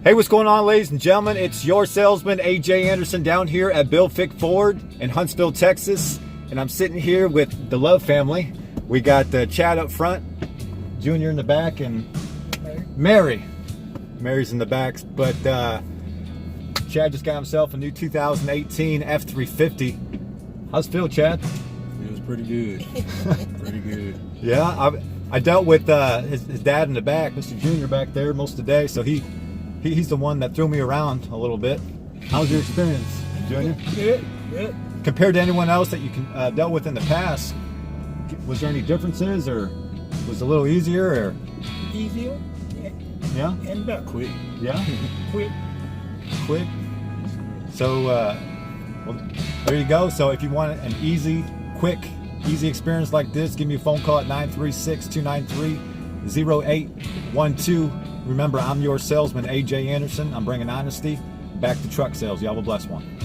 Hey, what's going on, ladies and gentlemen? It's your salesman, AJ Anderson, down here at Fick Ford in Huntsville, Texas. And I'm sitting here with the Love family. We got Chad up front, Junior in the back, and Mary. Mary's in the back. But Chad just got himself a new 2018 F350. How's it feel, Chad? It was pretty good. Pretty good. Yeah, I dealt with his dad in the back, Mr. Junior back there most of the day, so he's the one that threw me around a little bit. How was your experience, Junior? Good. Compared to anyone else that you dealt with in the past, was there any differences, or was it a little easier, or? Easier. Yeah? And about quick. Yeah? Quick. So, well, there you go. So if you want an easy experience like this, give me a phone call at 936-293-0812. Remember, I'm your salesman, AJ Anderson. I'm bringing honesty back to truck sales. You have a blessed one.